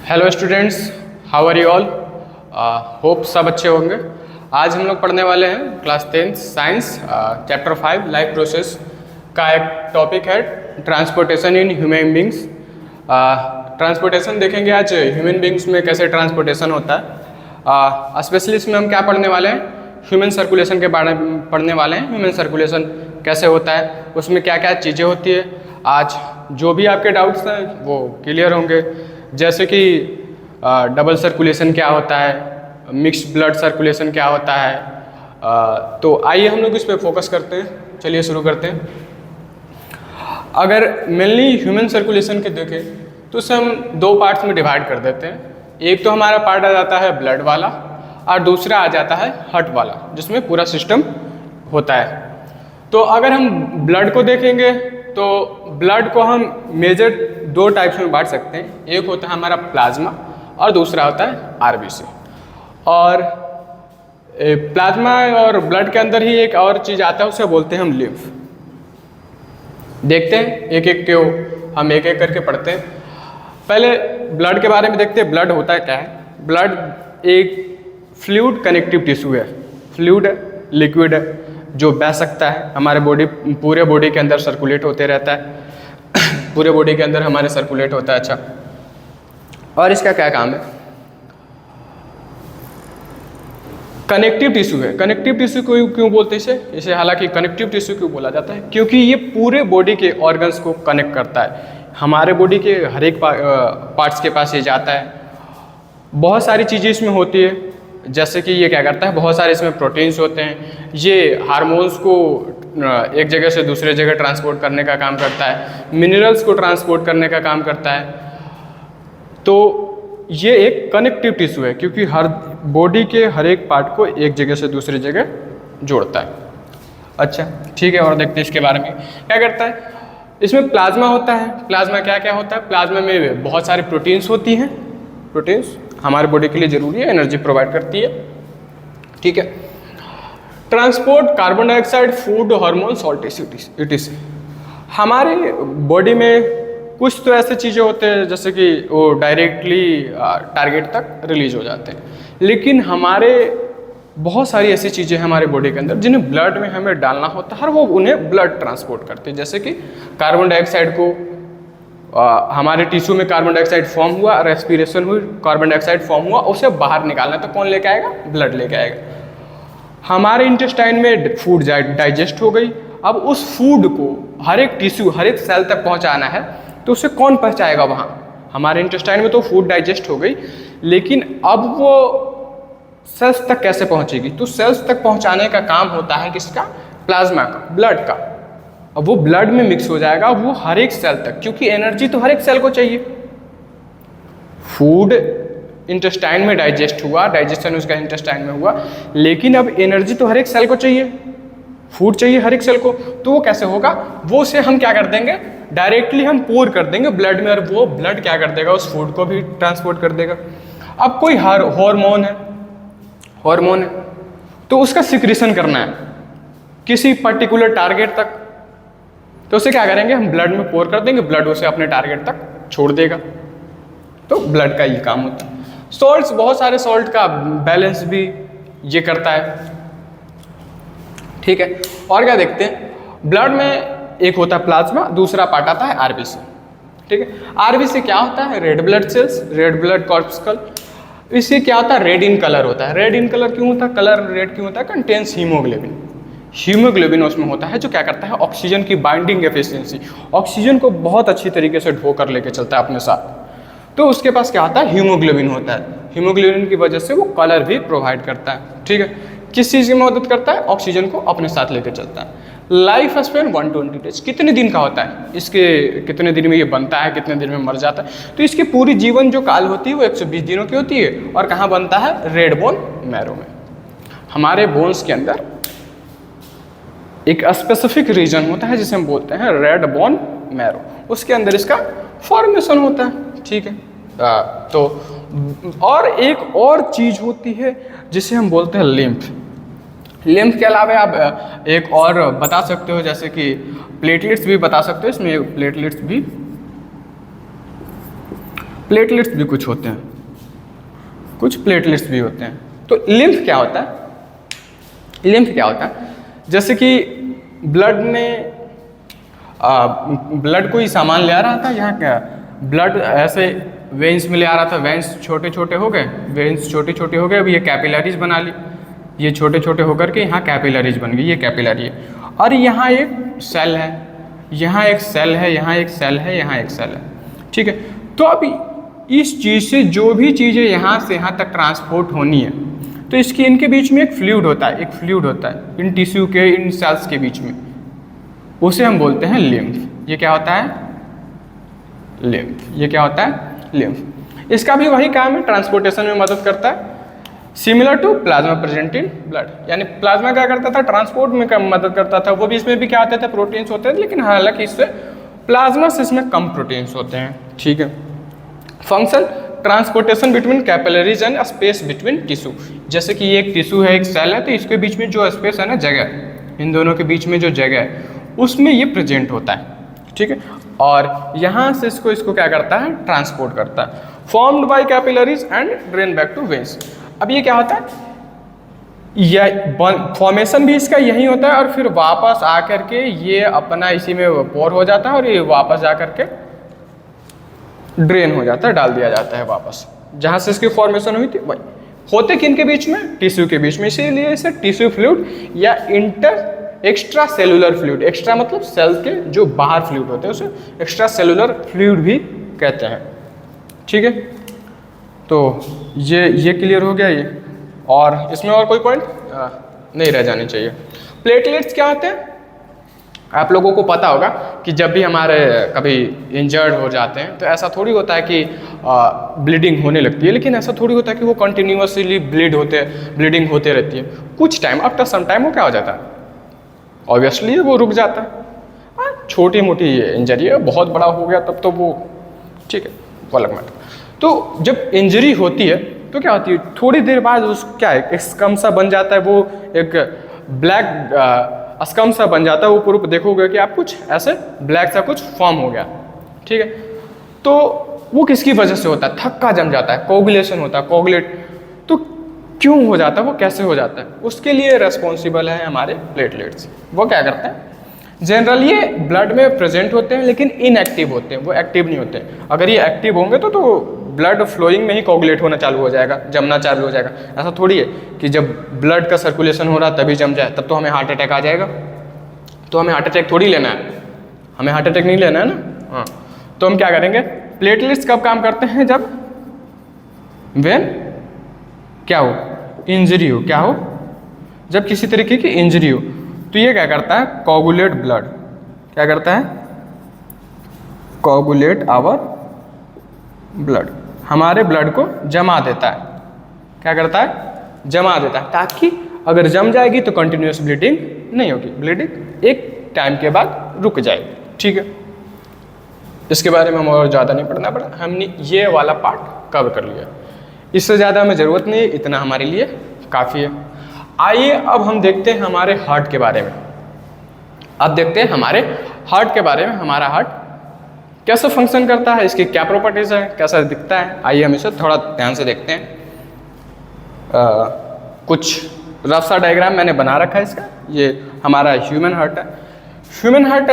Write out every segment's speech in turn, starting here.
Hello students, how are you all. Hope सब अच्छे होंगे। आज हम लोग पढ़ने वाले हैं class 10 science chapter 5 life process का एक टॉपिक है transportation in human beings. Transportation देखेंगे आज ह्यूमन बींग्स में कैसे ट्रांसपोर्टेशन होता है। स्पेशली इसमें हम क्या पढ़ने वाले हैं, ह्यूमन सर्कुलेशन के बारे में पढ़ने वाले हैं। ह्यूमन सर्कुलेशन कैसे होता है, उसमें क्या क्या चीज़ें होती है। आज जो भी आपके डाउट्स हैं वो क्लियर होंगे, जैसे कि डबल सर्कुलेशन क्या होता है, मिक्स्ड ब्लड सर्कुलेशन क्या होता है। तो आइए हम लोग इस पे फोकस करते हैं। चलिए शुरू करते हैं। अगर मेनली ह्यूमन सर्कुलेशन के देखें तो उसे हम दो पार्ट्स में डिवाइड कर देते हैं। एक तो हमारा पार्ट आ जाता है ब्लड वाला और दूसरा आ जाता है हार्ट वाला, जिसमें पूरा सिस्टम होता है। तो अगर हम ब्लड को देखेंगे तो ब्लड को हम मेजर दो टाइप्स में बांट सकते हैं। एक होता है हमारा प्लाज्मा और दूसरा होता है आरबीसी। और प्लाज्मा और ब्लड के अंदर ही एक और चीज़ आता है, उसे बोलते हैं हम लिम्फ। देखते हैं एक एक क्यों हम एक एक करके पढ़ते हैं। पहले ब्लड के बारे में देखते हैं। ब्लड होता है क्या है। ब्लड एक फ्लूइड कनेक्टिव टिश्यू है। फ्लूइड है, लिक्विड है, जो बह सकता है हमारे पूरे बॉडी के अंदर सर्कुलेट होते रहता है। पूरे बॉडी के अंदर हमारे सर्कुलेट होता है। अच्छा, और इसका क्या काम है। कनेक्टिव टिश्यू है। कनेक्टिव टिश्यू को क्यों बोलते हैं इसे हालांकि कनेक्टिव टिश्यू क्यों बोला जाता है, क्योंकि ये पूरे बॉडी के ऑर्गन्स को कनेक्ट करता है। हमारे बॉडी के हर एक पार्ट्स के पास ये जाता है। बहुत सारी चीज़ें इसमें होती है, जैसे कि ये क्या करता है, बहुत सारे इसमें प्रोटीन्स होते हैं। ये हार्मोन्स को एक जगह से दूसरे जगह ट्रांसपोर्ट करने का काम करता है, मिनरल्स को ट्रांसपोर्ट करने का काम करता है। तो ये एक कनेक्टिव टिश्यू है, क्योंकि हर बॉडी के हर एक पार्ट को एक जगह से दूसरी जगह जोड़ता है। अच्छा ठीक है, और देखते हैं इसके बारे में क्या करता है। इसमें प्लाज्मा होता है। प्लाज्मा क्या क्या होता है। प्लाज्मा में बहुत सारी प्रोटीन्स होती हैं। प्रोटीन्स हमारे बॉडी के लिए जरूरी है, एनर्जी प्रोवाइड करती है। ठीक है। Transport carbon dioxide, food, hormone, salt, etc.. हमारे बॉडी में कुछ तो ऐसे चीज़ें होते हैं जैसे कि वो डायरेक्टली टारगेट तक रिलीज हो जाते हैं, लेकिन हमारे बहुत सारी ऐसी चीज़ें हैं हमारे बॉडी के अंदर जिन्हें ब्लड में हमें डालना होता है और वो उन्हें ब्लड ट्रांसपोर्ट करते हैं। जैसे कि कार्बन डाइऑक्साइड को हमारे टिश्यू में कार्बन डाइऑक्साइड फॉर्म हुआ, रेस्पिरेशन हुई, कार्बन डाइऑक्साइड फॉर्म हुआ, उसे बाहर निकालना तो कौन लेके आएगा, ब्लड लेके आएगा। हमारे इंटेस्टाइन में फूड डाइजेस्ट हो गई। अब उस फूड को हर एक टिश्यू, हर एक सेल तक पहुंचाना है, तो उसे कौन पहुंचाएगा वहाँ। हमारे इंटेस्टाइन में तो फूड डाइजेस्ट हो गई, लेकिन अब वो सेल्स तक कैसे पहुंचेगी। तो सेल्स तक पहुंचाने का काम होता है किसका, प्लाज्मा का, ब्लड का। अब वो ब्लड में मिक्स हो जाएगा वो हर एक सेल तक, क्योंकि एनर्जी तो हर एक सेल को चाहिए। फूड इंटेस्टाइन में डाइजेस्ट हुआ, डाइजेशन उसका इंटेस्टाइन में हुआ, लेकिन अब एनर्जी तो हर एक सेल को चाहिए, फूड चाहिए हर एक सेल को। तो वो कैसे होगा, वो से हम क्या कर देंगे, डायरेक्टली हम पोर कर देंगे ब्लड में, और वो ब्लड क्या कर देगा, उस फूड को भी ट्रांसपोर्ट कर देगा। अब कोई हार्मोन है तो उसका सिक्रीशन करना है किसी पर्टिकुलर टारगेट तक, तो उसे क्या करेंगे, हम ब्लड में पोर कर देंगे, ब्लड उसे अपने टारगेट तक छोड़ देगा। तो ब्लड का ये काम होता है। सॉल्ट्स, बहुत सारे सॉल्ट का बैलेंस भी ये करता है। ठीक है, और क्या देखते हैं, ब्लड में एक होता है प्लाज्मा, दूसरा पार्ट आता है आरबीसी। ठीक है, आरबीसी क्या होता है, red blood cells, red blood corpuscle. इससे क्या होता है, रेड इन कलर होता है। रेड इन कलर क्यों होता है, कलर रेड क्यों होता है, कंटेन्स हीमोग्लोबिन। हीमोग्लोबिन उसमें होता है जो क्या करता है, ऑक्सीजन की बाइंडिंग एफिशिएंसी, ऑक्सीजन को बहुत अच्छी तरीके से ढोकर लेके चलता है अपने साथ। तो उसके पास क्या होता है, हीमोग्लोबिन होता है। हीमोग्लोबिन की वजह से वो कलर भी प्रोवाइड करता है। ठीक है, किस चीज़ की मदद करता है, ऑक्सीजन को अपने साथ लेके चलता है। लाइफ स्पेन 120 डेज, कितने दिन का होता है, इसके कितने दिन में ये बनता है, कितने दिन में मर जाता है। तो इसकी पूरी जीवन जो काल होती है वो 120 दिनों की होती है। और कहाँ बनता है, रेड बोन मैरो में। हमारे बोन्स के अंदर एक स्पेसिफिक रीजन होता है जिसे हम बोलते हैं रेड बोन मैरो, उसके अंदर इसका फॉर्मेशन होता है। ठीक है, तो और एक और चीज होती है जिसे हम बोलते हैं लिम्फ। लिम्फ के अलावा आप एक और बता सकते हो, जैसे कि प्लेटलेट्स भी बता सकते हो। इसमें प्लेटलेट्स भी प्लेटलेट्स भी कुछ होते हैं, कुछ प्लेटलेट्स भी होते हैं। तो लिम्फ क्या होता है? लिम्फ क्या होता है? जैसे कि ब्लड में ब्लड कोई सामान ले आ रहा था, यहाँ क्या ब्लड ऐसे वेन्स में ले आ रहा था, वेन्स छोटे छोटे हो गए, वेन्स छोटे छोटे हो गए, अब ये कैपिलरीज बना ली, ये छोटे छोटे होकर के यहाँ कैपिलरीज बन गई, ये कैपिलरी है। और यहाँ एक सेल है, यहाँ एक सेल है, यहाँ एक सेल है, यहाँ एक सेल है, ठीक है। तो अभी इस चीज़ से जो भी चीज़ें यहाँ से यहाँ तक ट्रांसपोर्ट होनी है, तो इसकी इनके बीच में एक फ्लूइड होता है, एक फ्लूइड होता है इन टिश्यू के, इन सेल्स के बीच में, उसे हम बोलते हैं लिम्फ। ये क्या होता है? लिम्फ। ये क्या होता है? लिम्फ। इसका भी वही काम है, ट्रांसपोर्टेशन में मदद करता है, similar to plasma present in blood. यानी प्लाज्मा क्या करता था? ट्रांसपोर्ट में मदद करता था। वो भी इसमें भी क्या होते थे? प्रोटीन्स होते हैं, लेकिन हालांकि इससे प्लाज्मा से इसमें कम प्रोटीन्स होते हैं, ठीक है। Function transportation between capillaries and space between tissue. जैसे कि ये एक टिश्यू है, एक सेल है, तो इसके बीच में जो स्पेस है ना, जगह, इन दोनों के बीच में जो जगह है उसमें ये प्रेजेंट होता है, ठीक है। और यहाँ से इसको क्या करता है? ट्रांसपोर्ट करता है। Formed by capillaries and drain back to veins. अब ये क्या होता है? यह फॉर्मेशन भी इसका यही होता है, और फिर वापस आकर के ये अपना इसी में पोर हो जाता है, और ये वापस जा करके ड्रेन हो जाता है, डाल दिया जाता है वापस जहाँ से इसकी फॉर्मेशन हुई थी वही। होते किन के बीच में? टिश्यू के बीच में, इसीलिए इसे टिश्यू फ्लूइड या एक्स्ट्रा सेलुलर फ्लूइड, एक्स्ट्रा मतलब सेल के जो बाहर फ्लूइड होते हैं उसे एक्स्ट्रा सेलुलर फ्लूइड भी कहते हैं, ठीक है। तो ये क्लियर हो गया ये, और इसमें और कोई पॉइंट नहीं रह जानी चाहिए। प्लेटलेट्स क्या होते हैं? आप लोगों को पता होगा कि जब भी हमारे कभी इंजर्ड हो जाते हैं तो ऐसा थोड़ी होता है कि ब्लीडिंग होने लगती है, लेकिन ऐसा थोड़ी होता है कि वो कंटिन्यूसली ब्लीडिंग होते रहती है। कुछ टाइम, आफ्टर सम टाइम वो क्या हो जाता है? ऑब्वियसली वो रुक जाता है। छोटी मोटी इंजरी है, बहुत बड़ा हो गया तब तो वो ठीक है, वो अलग मैटर। तो जब इंजरी होती है तो क्या होती है? थोड़ी देर बाद उस क्या है, एक स्कम सा बन जाता है, वो एक ब्लैक स्कम सा बन जाता है। वो पूरा देखोगे कि आप कुछ ऐसे ब्लैक सा कुछ फॉर्म हो गया, ठीक है। तो वो किसकी वजह से होता है? थक्का जम जाता है, कोगुलेशन होता है, कोगुलेट। तो क्यों हो जाता है, वो कैसे हो जाता है? उसके लिए रेस्पॉन्सिबल है हमारे प्लेटलेट्स। वो क्या करते हैं? जनरली ये ब्लड में प्रेजेंट होते हैं, लेकिन इनएक्टिव होते हैं, वो एक्टिव नहीं होते। अगर ये एक्टिव होंगे तो ब्लड फ्लोइंग में ही कोगुलेट होना चालू हो जाएगा, जमना चालू हो जाएगा। ऐसा थोड़ी है कि जब ब्लड का सर्कुलेशन हो रहा तभी जम जाए, तब तो हमें हार्ट अटैक आ जाएगा। तो हमें हार्ट अटैक थोड़ी लेना है, हमें हार्ट अटैक नहीं लेना है ना। हाँ, तो हम क्या करेंगे? प्लेटलेट्स कब काम करते हैं? जब वेन क्या हो? इंजरी हो। क्या हो? जब किसी तरीके की इंजरी हो। तो ये क्या करता है? Coagulate blood. क्या करता है? कोगुलेट आवर ब्लड, हमारे ब्लड को जमा देता है। क्या करता है? जमा देता है, ताकि अगर जम जाएगी तो कंटिन्यूस ब्लीडिंग नहीं होगी, ब्लीडिंग एक टाइम के बाद रुक जाएगी, ठीक है। इसके बारे में हम और ज़्यादा नहीं पढ़ना पड़ा, हमने ये वाला पार्ट कवर कर लिया। इससे ज़्यादा हमें ज़रूरत नहीं है, इतना हमारे लिए काफ़ी है। आइए अब हम देखते हैं हमारे हार्ट के बारे में। अब देखते हैं हमारे हार्ट के बारे में, हमारा हार्ट कैसे फंक्शन करता है, इसकी क्या प्रॉपर्टीज़ है, कैसा दिखता है। आइए हम इसे थोड़ा ध्यान से देखते हैं। कुछ रफ सा डायग्राम मैंने बना रखा है इसका। ये हमारा ह्यूमन हार्ट है। ह्यूमन हार्ट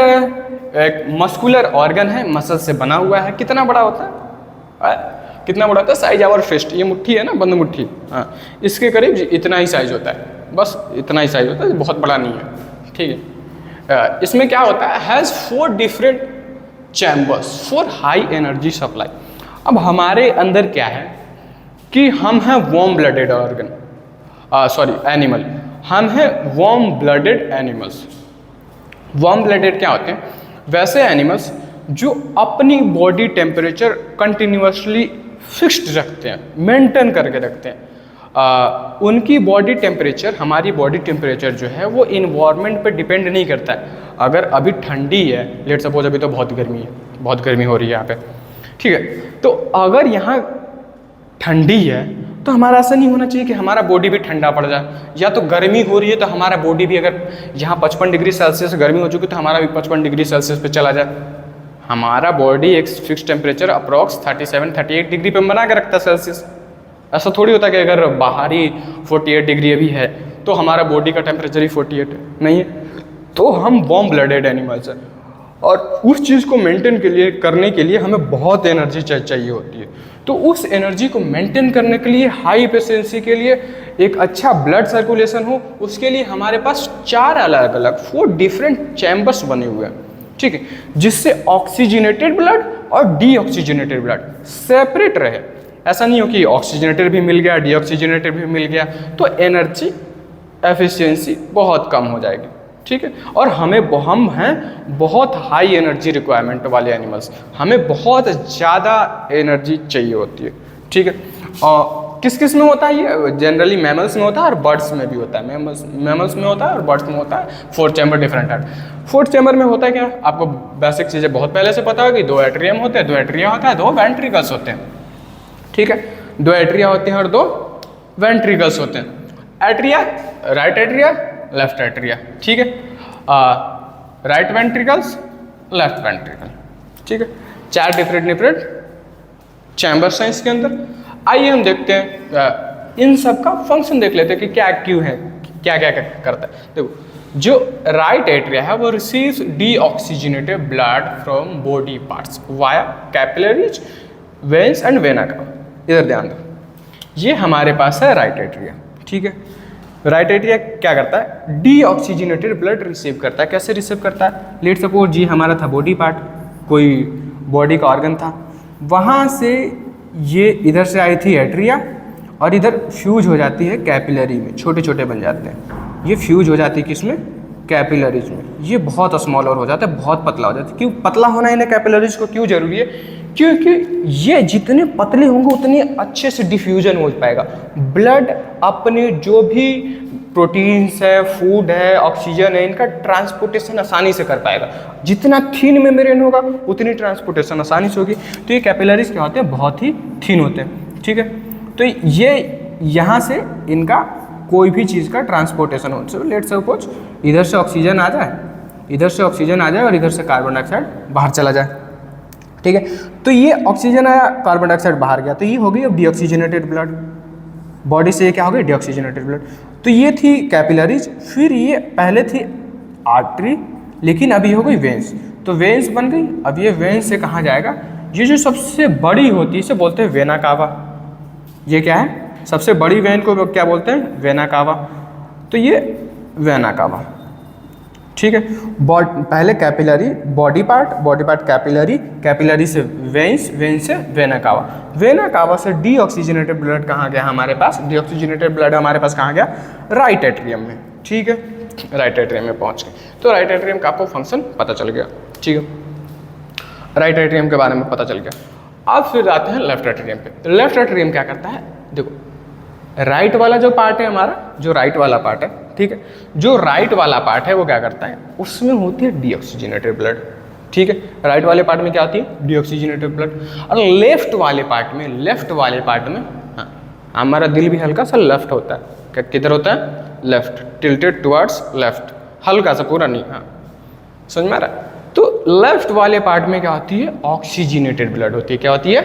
एक मस्कुलर ऑर्गन है, मसल से बना हुआ है। कितना बड़ा होता है? कितना बड़ा होता है? साइज आवर फिस्ट, ये मुट्ठी है ना, बंद मुट्ठी, हाँ, इसके करीब इतना ही साइज होता है, बस इतना ही साइज होता है, बहुत बड़ा नहीं है, ठीक है। इसमें क्या होता है? Has 4 different chambers for high energy supply. अब हमारे अंदर क्या है कि हम हैं वार्म ब्लडेड ऑर्गन, एनिमल। हम हैं warm blooded animals. Warm blooded क्या होते हैं? वैसे एनिमल्स जो अपनी बॉडी टेम्परेचर कंटिन्यूसली फिक्स्ड रखते हैं, मेंटेन करके रखते हैं। उनकी बॉडी टेम्परेचर, हमारी बॉडी टेम्परेचर जो है वो इन्वायरमेंट पे डिपेंड नहीं करता है। अगर अभी ठंडी है, लेट सपोज अभी तो बहुत गर्मी है, बहुत गर्मी हो रही है यहाँ पे, ठीक है, तो अगर यहाँ ठंडी है तो हमारा ऐसा नहीं होना चाहिए कि हमारा बॉडी भी ठंडा पड़ जाए। या तो गर्मी हो रही है तो हमारा बॉडी भी, अगर यहाँ 55 डिग्री सेल्सियस गर्मी हो चुकी है तो हमारा भी 55 डिग्री सेल्सियस पे चला जाए। हमारा बॉडी एक फिक्स टेम्परेचर अप्रॉक्स 37-38 डिग्री पे बना के रखता है सेल्सियस। ऐसा थोड़ी होता कि अगर बाहर ही 48 डिग्री अभी है तो हमारा बॉडी का टेम्परेचर ही 48 है, नहीं है। तो हम वार्म ब्लडेड एनिमल्स हैं और उस चीज़ को मेंटेन के लिए करने के लिए हमें बहुत एनर्जी चाहिए होती है। तो उस एनर्जी को मेंटेन करने के लिए, हाई एफिशिएंसी के लिए, एक अच्छा ब्लड सर्कुलेशन हो, उसके लिए हमारे पास 4 अलग अलग 4 डिफरेंट चैम्बर्स बने हुए हैं, ठीक है, जिससे ऑक्सीजनेटेड ब्लड और डीऑक्सीजनेटेड ब्लड सेपरेट रहे। ऐसा नहीं हो कि ऑक्सीजनेटेड भी मिल गया, डीऑक्सीजनेटेड भी मिल गया, तो एनर्जी एफिशिएंसी बहुत कम हो जाएगी, ठीक है। और हम हैं बहुत हाई एनर्जी रिक्वायरमेंट वाले एनिमल्स, हमें बहुत ज़्यादा एनर्जी चाहिए होती है, ठीक है। और किस किस में होता है ये? जनरली मैमल्स में होता है और बर्ड्स में भी होता है। मैमल्स में होता है और बर्ड्स में होता है। 4 चैम्बर डिफरेंट है। 4 चैम्बर में होता है क्या? आपको बेसिक चीज़ें बहुत पहले से पता होगी। 2 एट्रियम होते हैं, 2 एट्रिया होता है, 2 वेंट्रिकल्स होते हैं, ठीक है। 2 एट्रिया होते हैं और 2 वेंट्रिकल्स होते हैं। Atria, right atria, left atria, ठीक है। राइट वेंट्रिकल्स, लेफ्ट वेंट्रिकल, ठीक है। 4 डिफरेंट चैम्बर्स हैं इसके अंदर। आइए हम देखते हैं इन सब का फंक्शन देख लेते हैं कि क्या क्यों है, क्या क्या करता है। देखो, जो राइट एट्रिया है वो receives deoxygenated blood from body parts via capillaries, veins and vena का। इधर ध्यान दो, ये हमारे पास है राइट एट्रिया, ठीक है। राइट एट्रिया क्या करता है? डीऑक्सीजनेटेड ब्लड रिसीव करता है। कैसे रिसीव करता है? लेट सपोज ये हमारा था बॉडी पार्ट, कोई बॉडी का ऑर्गन था, वहाँ से ये इधर से आई थी एट्रिया और इधर फ्यूज हो जाती है कैपिलरी में, छोटे छोटे बन जाते हैं। ये फ्यूज हो जाती है किसमें? कैपिलरीज में। ये बहुत स्मॉलर हो जाता है, बहुत पतला हो जाता है। क्यों पतला होना इन्हें कैपिलरीज को क्यों जरूरी है? क्योंकि ये जितने पतले होंगे उतने अच्छे से डिफ्यूजन हो पाएगा। ब्लड अपने जो भी प्रोटीन्स है, फूड है, ऑक्सीजन है, इनका ट्रांसपोर्टेशन आसानी से कर पाएगा। जितना थिन मेम्ब्रेन होगा उतनी ट्रांसपोर्टेशन आसानी से होगी। तो ये कैपिलरीज क्या होते हैं? बहुत ही थिन होते हैं, ठीक है। तो ये यहाँ से इनका कोई भी चीज़ का ट्रांसपोर्टेशन हो। सो लेट्स सपोज इधर से ऑक्सीजन आ जाए, इधर से ऑक्सीजन आ जाए और इधर से कार्बन डाइऑक्साइड बाहर चला जाए, ठीक है। तो ये ऑक्सीजन आया, कार्बन डाइऑक्साइड बाहर गया, तो ये हो गई अब डीऑक्सीजनेटेड ब्लड। बॉडी से ये क्या हो गया? Deoxygenated blood. तो ये थी कैपिलरीज, फिर ये पहले थी आर्टरी, लेकिन अभी हो गई वेंस। तो वेंस बन गई। अब ये वेंस से कहाँ जाएगा? ये जो सबसे बड़ी होती है इसे बोलते हैं वेना कावा। ये क्या है? सबसे बड़ी वेन को क्या बोलते हैं? Vena cava. तो ये वेना कावा, ठीक है। पहले capillary, body part capillary, capillary से वेंस, वेंस से वेना कावा, वेना कावा से डीऑक्सीजनेटेड ब्लड कहाँ गया हमारे पास? डीऑक्सीजनेटेड ब्लड हमारे पास कहाँ गया? राइट एट्रियम में, ठीक है। राइट एट्रियम में पहुँच गए। तो राइट एट्रियम का आपको फंक्शन पता चल गया, ठीक है। राइट एट्रियम के बारे में पता चल गया। अब फिर आते हैं लेफ्ट एट्रियम पे। लेफ्ट एट्रियम क्या करता है? देखो, राइट वाला जो पार्ट है हमारा, जो राइट वाला पार्ट है, ठीक है, जो राइट वाला पार्ट है वो क्या करता है? उसमें होती है डीऑक्सीजनेटेड ब्लड, ठीक है। राइट वाले पार्ट में क्या होती है? Deoxygenated blood. और लेफ्ट वाले पार्ट में हाँ, हमारा दिल भी हल्का सा लेफ्ट होता है। किधर होता है? लेफ्ट, टिल्टेड टुवर्ड्स लेफ्ट, हल्का सा, पूरा नहीं। हाँ, समझ में आ रहा है? तो लेफ्ट वाले पार्ट में क्या होती है? ऑक्सीजनेटेड ब्लड होती है। क्या होती है?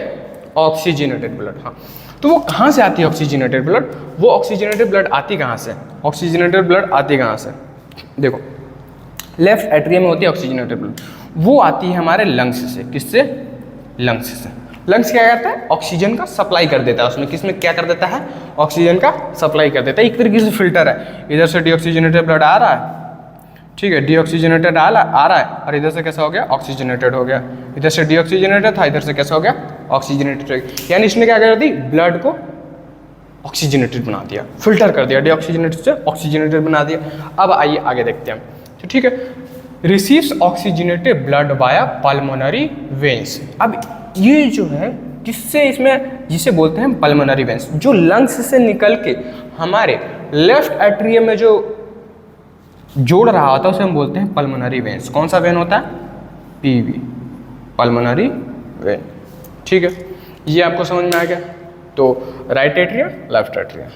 Oxygenated blood. हाँ, तो वो कहाँ से आती है ऑक्सीजनेटेड ब्लड? वो ऑक्सीजनेटेड ब्लड आती कहाँ से? ऑक्सीजनेटेड ब्लड आती कहाँ से? देखो, लेफ्ट एट्रियम में होती है ऑक्सीजनेटेड ब्लड, वो आती है हमारे लंग्स से। किससे? लंग्स से। लंग्स क्या करता है? ऑक्सीजन का सप्लाई कर देता है उसमें। किसमें क्या कर देता है? ऑक्सीजन का सप्लाई कर देता है। एक तरीके से फिल्टर है। इधर से डीऑक्सीजनेटेड ब्लड आ रहा है, ठीक है, डीऑक्सीजनेटेड आ रहा है, और इधर से कैसा हो गया? ऑक्सीजनेटेड हो गया। इधर से डीऑक्सीजनेटेड था, इधर से कैसा हो गया? ऑक्सीजनेटेड हो गया। यानी इसने क्या कर दी? ब्लड को ऑक्सीजनेटेड बना दिया, फिल्टर कर दिया, डीऑक्सीजनेटेड से ऑक्सीजनेटेड बना दिया। अब आइए आगे देखते हैं, तो ठीक है। Receives oxygenated blood via pulmonary veins. अब ये जो है किससे, इसमें जिसे बोलते हैं पल्मोनरी वेन्स, जो लंग्स से निकल के हमारे लेफ्ट एट्रियम में जो जोड़ रहा होता है उसे हम बोलते हैं पल्मोनरी वेन्स। कौन सा वेन होता है? पीवी, पल्मोनरी वेन, ठीक है। ये आपको समझ में आ गया। तो राइट एट्रियम, लेफ्ट एट्रियम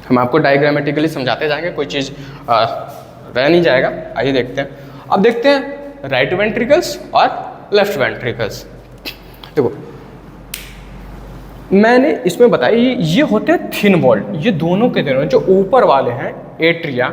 हम आपको डायग्रामेटिकली समझाते जाएंगे, कोई चीज़ रह नहीं जाएगा। आइए देखते हैं। अब देखते हैं राइट वेंट्रिकल्स और लेफ्ट वेंट्रिकल्स। देखो मैंने इसमें बताया ये होते हैं थिन वॉल्ड, ये दोनों के दोनों जो ऊपर वाले हैं एट्रिया,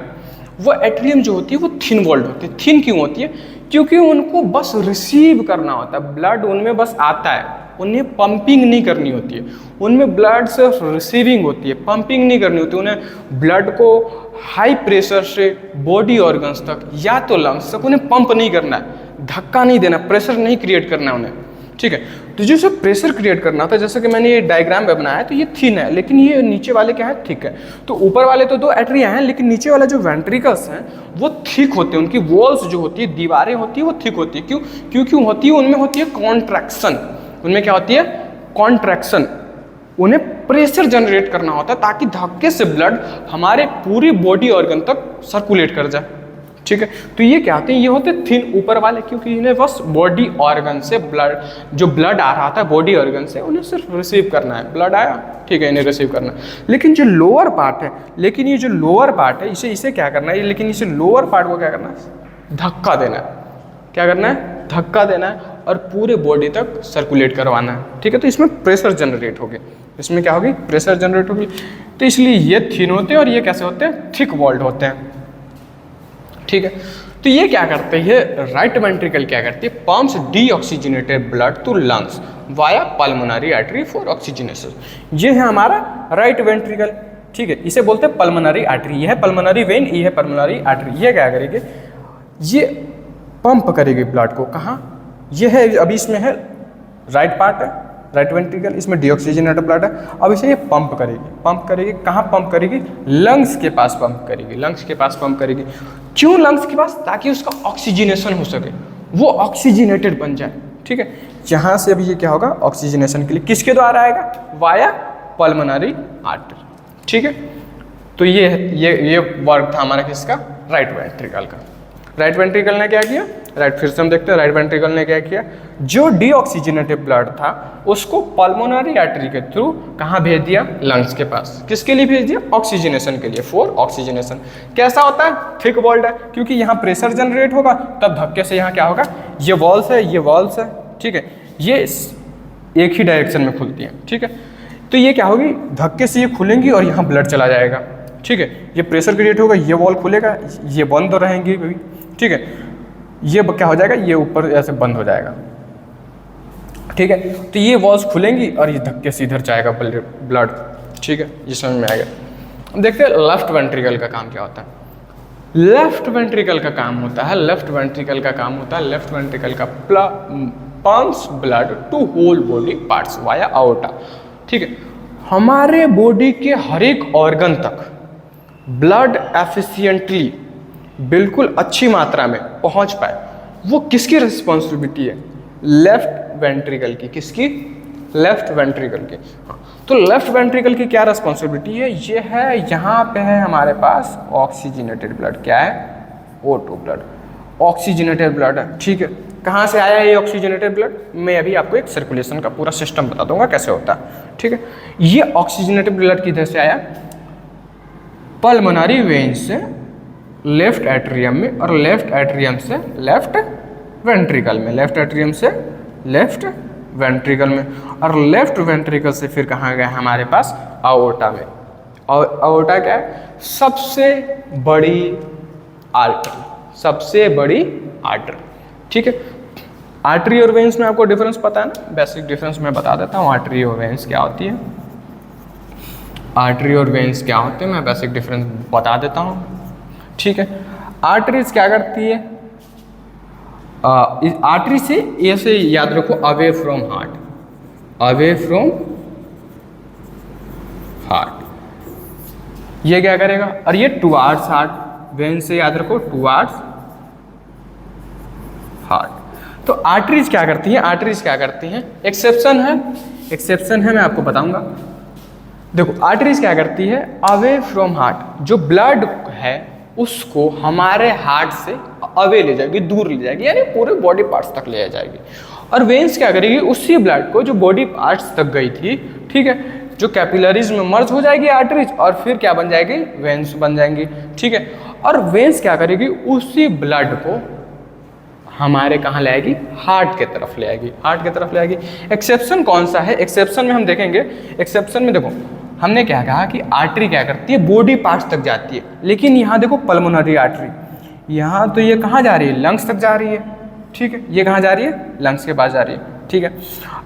वो एट्रियम जो होती है वो थिन वॉल्ड होती है। थिन क्यों होती है? क्योंकि उनको बस रिसीव करना होता है, ब्लड उनमें बस आता है, उन्हें पंपिंग नहीं करनी होती है, उनमें ब्लड सिर्फ रिसीविंग होती है, पंपिंग नहीं करनी होती। उन्हें ब्लड को हाई प्रेशर से बॉडी ऑर्गन्स तक या तो लंग्स तक उन्हें पंप नहीं करना है, धक्का नहीं देना, प्रेशर नहीं क्रिएट करना है उन्हें, ठीक है। तो जो सब प्रेशर क्रिएट करना था, जैसे कि मैंने ये डायग्राम में बनाया, तो ये थिन है, लेकिन ये नीचे वाले क्या है, थिक है। तो ऊपर वाले तो दो एट्रिया हैं, लेकिन नीचे वाला जो वेंट्रिकल्स हैं वो थिक होते हैं, उनकी वॉल्स जो होती है, दीवारें होती है, वो थिक होती है। क्यों होती है? उनमें होती है कॉन्ट्रैक्शन, उनमें क्या होती है, कॉन्ट्रैक्शन। उन्हें प्रेशर जनरेट करना होता है ताकि धक्के से ब्लड हमारे पूरी बॉडी ऑर्गन तक सर्कुलेट कर जाए, ठीक है। तो ये क्या होते हैं, ये होते हैं थिन ऊपर वाले, क्योंकि इन्हें बस बॉडी ऑर्गन से ब्लड, जो ब्लड आ रहा था बॉडी ऑर्गन से, उन्हें सिर्फ रिसीव करना है, ब्लड आया, ठीक है, इन्हें रिसीव करना है। लेकिन जो लोअर पार्ट है, लेकिन ये जो लोअर पार्ट है, इसे क्या करना है, लेकिन इसे लोअर पार्ट को क्या करना है, धक्का देना है। क्या करना है? धक्का देना है और पूरे बॉडी तक सर्कुलेट करवाना है, ठीक है। तो इसमें प्रेशर जनरेट होगी, इसमें क्या होगी, प्रेशर जनरेट होगी। तो इसलिए ये थिन होते हैं और ये कैसे होते हैं, थिक वॉल्ड होते हैं, ठीक है। तो ये क्या करते हैं, राइट वेंट्रिकल क्या करती है, pumps deoxygenated blood to lungs via pulmonary artery for oxygenation. ये है हमारा राइट वेंट्रिकल, ठीक है, इसे बोलते हैं पल्मोनरी आर्टरी। ये है पल्मोनरी वेन, ये है पल्मोनरी आर्टरी। ये क्या करेगी, ये पंप करेगी ब्लड को, कहाँ, ये है अभी इसमें है राइट पार्ट है, राइट वेंट्रिकल, इसमें डीऑक्सीजनेटेड ब्लड है। अब इसे ये पंप करेगी, कहाँ पंप करेगी, लंग्स के पास पंप करेगी, लंग्स के पास पंप करेगी। क्यों लंग्स के पास? ताकि उसका ऑक्सीजनेशन हो सके, वो ऑक्सीजनेटेड बन जाए, ठीक है। यहाँ से अभी ये क्या होगा, ऑक्सीजनेशन के लिए किसके द्वारा आएगा, वाया पल्मोनरी आर्टरी, ठीक है। तो ये वर्क था हमारा किसका, राइट वेंट्रिकल का। राइट वेंट्रिकल ने क्या किया, फिर से हम देखते हैं, राइट वेंट्रिकल ने क्या किया, जो डीऑक्सीजनेटेड ब्लड था उसको पल्मोनरी आर्टरी के थ्रू कहाँ भेज दिया, लंग्स के पास। किसके लिए भेज दिया, ऑक्सीजनेशन के लिए, फॉर ऑक्सीजनेशन। कैसा होता है, थिक वॉल्ड है, क्योंकि यहाँ प्रेशर जनरेट होगा, तब धक्के से यहाँ क्या होगा, ये वॉल्स है, ये वॉल्स है, ठीक है, ये एक ही डायरेक्शन में खुलती हैं, ठीक है। तो ये क्या होगी, धक्के से ये खुलेंगी और यहाँ ब्लड चला जाएगा, ठीक है। ये प्रेशर क्रिएट होगा, ये वॉल खुलेगा, ये बंद रहेंगी, ठीक है, ये क्या हो जाएगा, ये ऊपर ऐसे बंद हो जाएगा, ठीक है। तो ये वॉल्स खुलेंगी और ये धक्के से इधर जाएगा ब्लड, ठीक है, ये समझ में आ गया। अब देखते हैं लेफ्ट वेंट्रिकल का काम क्या होता है। लेफ्ट वेंट्रिकल का काम होता है, लेफ्ट वेंट्रिकल का pumps blood to whole body parts via aorta, ठीक है। हमारे बॉडी के हर एक ऑर्गन तक ब्लड एफिशिएंटली, बिल्कुल अच्छी मात्रा में पहुंच पाए, वो किसकी रिस्पॉन्सिबिलिटी है, लेफ्ट वेंट्रिकल की। किसकी, लेफ्ट वेंट्रिकल की। हाँ, तो लेफ्ट वेंट्रिकल की क्या रिस्पॉन्सिबिलिटी है, ये है, यहाँ पे है हमारे पास ऑक्सीजनेटेड ब्लड, क्या है, O2 ब्लड, ऑक्सीजनेटेड ब्लड है, ठीक है। कहाँ से आया ये ऑक्सीजनेटेड ब्लड, मैं अभी आपको एक सर्कुलेशन का पूरा सिस्टम बता दूंगा कैसे होता है, ठीक है। ये ऑक्सीजनेटेड ब्लड किधर से आया, पल्मोनरी वेन से लेफ्ट एट्रियम में, और लेफ्ट एट्रियम से लेफ्ट वेंट्रिकल में, लेफ्ट एट्रियम से लेफ्ट वेंट्रिकल में, और लेफ्ट वेंट्रिकल से फिर कहाँ गया हमारे पास, आओर्टा में। और आओर्टा क्या है, सबसे बड़ी आर्टरी, सबसे बड़ी आर्टरी, ठीक है। आर्टरी और वेन्स में आपको डिफरेंस पता है ना, बेसिक डिफरेंस मैं बता देता हूँ, आर्टरी और वेन्स क्या होती है, आर्टरी और वेन्स क्या होते हैं, मैं बेसिक डिफरेंस बता देता हूँ, ठीक है। आर्टरीज क्या करती है, आर्टरी से ऐसे याद रखो, away from heart, away from heart, ये क्या करेगा, और ये टुवार्ड्स हार्ट, वेन से याद रखो टुवार्ड्स हार्ट। तो आर्टरीज क्या करती हैं, आर्टरीज क्या करती हैं, एक्सेप्शन है, मैं आपको बताऊंगा। देखो आर्टरीज क्या करती है, अवे फ्रॉम हार्ट, जो ब्लड है उसको हमारे हार्ट से अवे ले जाएगी, दूर ले जाएगी, यानी पूरे बॉडी पार्ट्स तक ले जाएगी। और वेन्स क्या करेगी, उसी ब्लड को जो बॉडी पार्ट्स तक गई थी, ठीक है, जो कैपिलरीज में मर्ज हो जाएगी आर्टरीज, और फिर क्या बन जाएगी, वेन्स बन जाएंगी, ठीक है। और वेन्स क्या करेगी, उसी ब्लड को हमारे कहाँ ले आएगी, हार्ट के तरफ ले आएगी, हार्ट के तरफ ले आएगी। एक्सेप्शन कौन सा है, एक्सेप्शन में हम देखेंगे, एक्सेप्शन में देखो हमने क्या कहा कि आर्टरी क्या करती है, बॉडी पार्ट्स तक जाती है, लेकिन यहाँ देखो पल्मोनरी आर्टरी, यहाँ तो ये कहाँ जा रही है, लंग्स तक जा रही है, ठीक है, ये कहाँ जा रही है, लंग्स के पास जा रही है, ठीक है।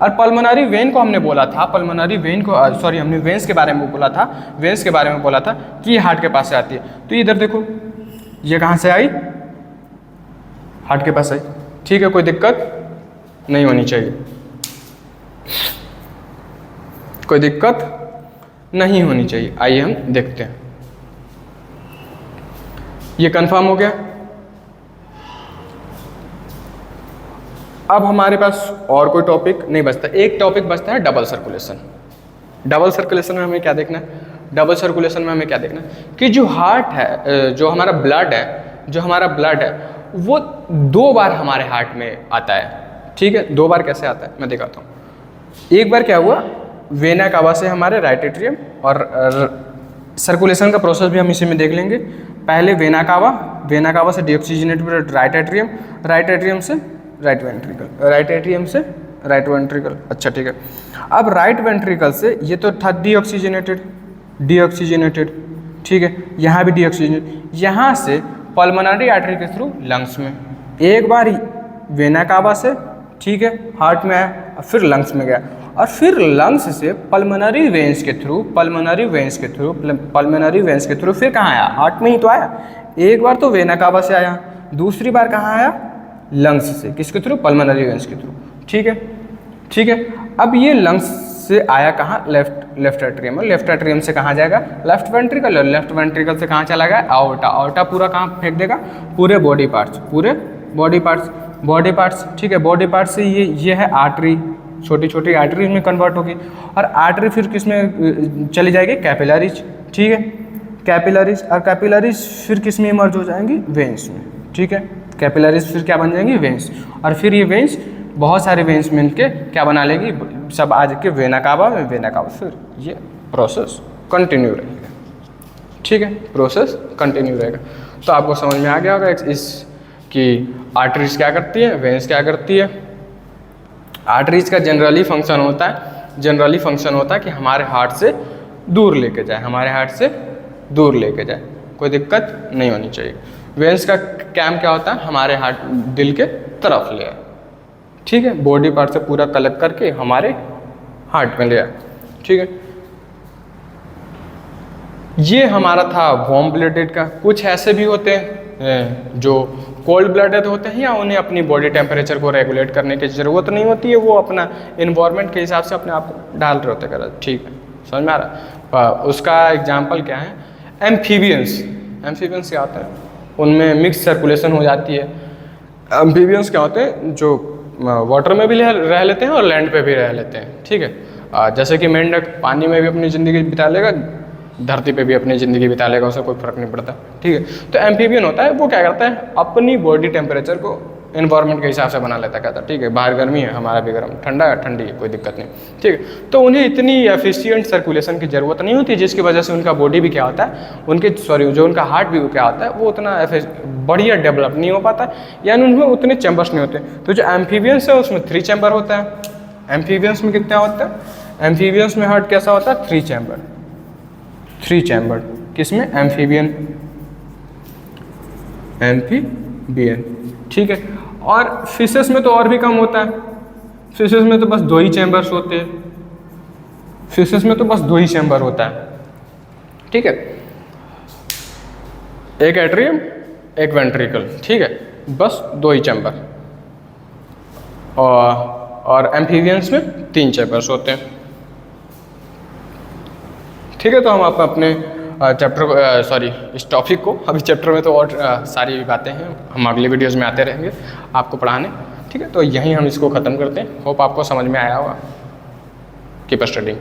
और पल्मोनरी वेन को हमने बोला था, पल्मोनरी वेन को सॉरी हमने वेन्स के बारे में बोला था, वेन्स के बारे में बोला था कि ये हार्ट के पास से आती है। तो इधर देखो ये कहाँ से आई, हार्ट के पास आई, ठीक है, कोई दिक्कत नहीं होनी चाहिए, कोई दिक्कत नहीं होनी चाहिए। आइए हम देखते हैं, ये कंफर्म हो गया। अब हमारे पास और कोई टॉपिक नहीं बचता, एक टॉपिक बचता है डबल सर्कुलेशन। डबल सर्कुलेशन में हमें क्या देखना है, डबल सर्कुलेशन में हमें क्या देखना है कि जो हार्ट है, जो हमारा ब्लड है, जो हमारा ब्लड है वो 2 बार हमारे हार्ट में आता है, ठीक है। 2 बार कैसे आता है मैं दिखाता हूँ। एक बार क्या हुआ, वेना कावा से हमारे राइट एट्रियम, और सर्कुलेशन का प्रोसेस भी हम इसी में देख लेंगे। पहले वेना कावा से deoxygenated right atrium, right atrium से राइट वेंट्रिकल, राइट एट्रियम से राइट वेंट्रिकल, अच्छा ठीक है। अब राइट वेंट्रिकल से ये तो था डीऑक्सीजनेटेड, ठीक है, यहाँ भी डीऑक्सीजनेटेड, यहाँ से पल्मोनरी आर्टरी के थ्रू लंग्स में, एक बार वेना कावा से, ठीक है, हार्ट में आया, और फिर लंग्स में गया, और फिर लंग्स से पल्मोनरी वेन्स के थ्रू, पल्मोनरी वेन्स के थ्रू फिर कहाँ आया, हार्ट में ही तो आया। एक बार तो वेना कावा से आया, दूसरी बार कहाँ आया, लंग्स से, किसके थ्रू, पल्मोनरी वेन्स के थ्रू, ठीक है, ठीक है। अब ये लंग्स से आया कहाँ, लेफ्ट एट्रियम, और लेफ्ट एट्रियम से कहाँ जाएगा, लेफ्ट वेंट्रिकल, और लेफ्ट वेंट्रिकल से कहाँ चला गया, आउटा, आउटा पूरा कहाँ फेंक देगा, पूरे बॉडी पार्ट्स, पूरे बॉडी पार्ट्स, ठीक है। बॉडी पार्ट्स से ये है आर्टरी, छोटी छोटी आर्टरीज में कन्वर्ट होगी, और आर्टरी फिर किस में चली जाएगी, कैपिलरीज, ठीक है, कैपिलरीज, और कैपिलरीज फिर किस में इमर्ज हो जाएंगी, वेन्स में, ठीक है। कैपिलरीज फिर क्या बन जाएंगी, वेन्स, और फिर ये वेन्स बहुत सारे वेन्स मिलके क्या बना लेगी, सब आज के वेना कावा में, वेना कावा, फिर ये प्रोसेस कंटिन्यू रहेगा, ठीक है, प्रोसेस कंटिन्यू रहेगा। तो आपको समझ में आ गया होगा इस कि आर्टरीज क्या करती है, वेन्स क्या करती है। आर्टरीज का जनरली फंक्शन होता है कि हमारे हार्ट से दूर लेके जाए, हमारे हार्ट से दूर लेके जाए, कोई दिक्कत नहीं होनी चाहिए। वेन्स का काम क्या होता है, हमारे हार्ट, दिल के तरफ ले आए, ठीक है, बॉडी पार्ट से पूरा कलेक्ट करके हमारे हार्ट में ले आए, ठीक है। ये हमारा था वार्म ब्लडेड का। कुछ ऐसे भी होते हैं जो कोल्ड ब्लडेड होते हैं, या उन्हें अपनी बॉडी टेम्परेचर को रेगुलेट करने की ज़रूरत नहीं होती है, वो अपना इन्वायरमेंट के हिसाब से अपने आप को डाल रहे होते हैं, ठीक है, समझ में आ रहा। उसका एग्जाम्पल क्या है, एम्फीबियंस क्या होता है, उनमें मिक्स सर्कुलेशन हो जाती है। एम्फीबियंस क्या होते हैं, जो वाटर में भी रह लेते हैं और लैंड पे भी रह लेते हैं, ठीक है। जैसे कि मेंढक पानी में भी अपनी ज़िंदगी बिता लेगा, धरती पे भी अपनी ज़िंदगी बिता लेगा, उसे कोई फर्क नहीं पड़ता, ठीक है। तो एम्फीबियन होता है, वो क्या करता है, अपनी बॉडी टेम्परेचर को एनवायरनमेंट के हिसाब से बना लेता कहता है, ठीक है, बाहर गर्मी है, हमारा भी गर्म, ठंडा है, ठंडी है, कोई दिक्कत नहीं, ठीक है। तो उन्हें इतनी एफिशिएंट सर्कुलेशन की ज़रूरत नहीं होती, जिसकी वजह से उनका बॉडी भी क्या होता है, जो उनका हार्ट भी क्या होता है, वो उतना बढ़िया डेवलप नहीं हो पाता, यानी उनमें उतने चैम्बर्स नहीं होते। तो जो एम्फीबियंस है उसमें 3 चैम्बर होता है। एम्फीबियंस में कितना होता है, एम्फीबियंस में हार्ट कैसा होता है, 3 चैम्बर, किसमें, एम्फीबियन, ठीक है। और फिशेस में तो और भी कम होता है, फिशेस में तो बस 2 ही चैम्बर्स होते हैं, फिशेस में तो बस 2 ही चैम्बर होता है, ठीक है, एक एट्रियम एक वेंट्रिकल, ठीक है, बस 2 ही चैम्बर। और एम्फीबियंस में 3 चैम्बर्स होते हैं, ठीक है। तो हम अपने इस टॉपिक को, अभी चैप्टर में तो और सारी बातें हैं, हम अगले वीडियोस में आते रहेंगे आपको पढ़ाने, ठीक है। तो यहीं हम इसको ख़त्म करते हैं। होप आपको समझ में आया होगा। Keep studying.